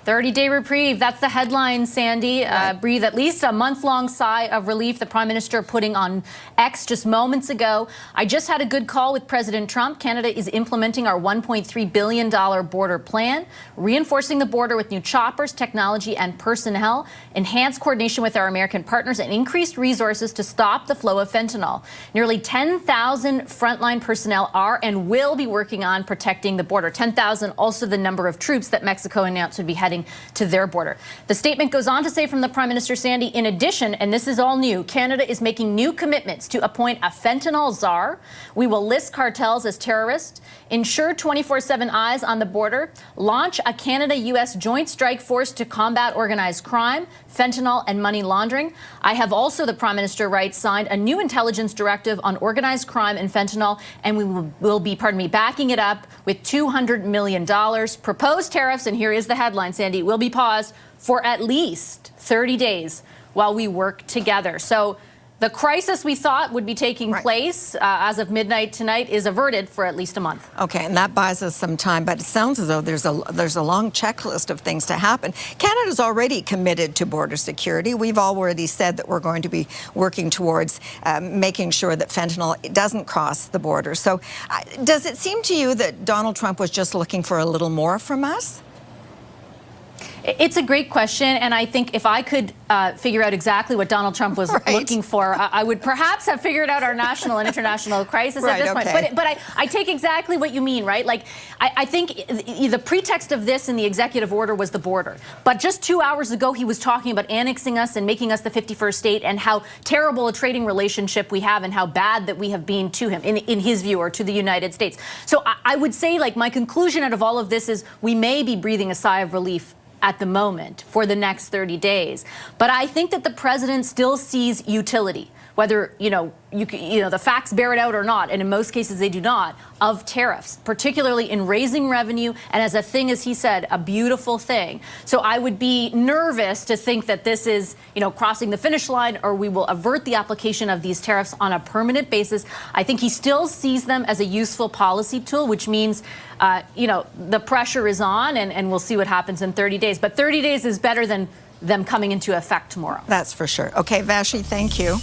30-day reprieve. That's the headline, Sandy. Right. Breathe at least a month-long sigh of relief. The Prime Minister putting on X just moments ago. I just had a good call with President Trump. Canada is implementing our $1.3 billion border plan, reinforcing the border with new choppers, technology, and personnel, enhanced coordination with our American partners, and increased resources to stop the flow of fentanyl. Nearly 10,000 frontline personnel are and will be working on protecting the border. 10,000 also the number of troops that Mexico announced would be heading to their border. The statement goes on to say from the Prime Minister, Sandy, in addition, and this is all new, Canada is making new commitments to appoint a fentanyl czar. We will list cartels as terrorists, ensure 24/7 eyes on the border, launch a Canada-U.S. joint strike force to combat organized crime, fentanyl, and money laundering. I have also, the Prime Minister writes, signed a new intelligence directive on organized crime and fentanyl, and we will be, backing it up with $200 million. Proposed tariffs, and here is the headline, Sandy, will be paused for at least 30 days while we work together. So the crisis we thought would be taking place as of midnight tonight is averted for at least a month. Okay, and that buys us some time, but it sounds as though there's a long checklist of things to happen. Canada's already committed to border security. We've already said that we're going to be working towards making sure that fentanyl doesn't cross the border. So does it seem to you that Donald Trump was just looking for a little more from us? It's a great question, and I think if I could figure out exactly what Donald Trump was looking for, I would perhaps have figured out our national and international crisis at this point. But I take exactly what you mean, right? Like, I think the pretext of this in the executive order was the border. But just 2 hours ago, he was talking about annexing us and making us the 51st state and how terrible a trading relationship we have and how bad that we have been to him, in his view, or to the United States. So I would say, like, my conclusion out of all of this is we may be breathing a sigh of relief at the moment for the next 30 days. But I think that the president still sees utility, whether, the facts bear it out or not, and in most cases they do not, of tariffs, particularly in raising revenue and as a thing, as he said, a beautiful thing. So I would be nervous to think that this is, crossing the finish line or we will avert the application of these tariffs on a permanent basis. I think he still sees them as a useful policy tool, which means, the pressure is on and we'll see what happens in 30 days. But 30 days is better than them coming into effect tomorrow. That's for sure. Okay, Vashi, thank you.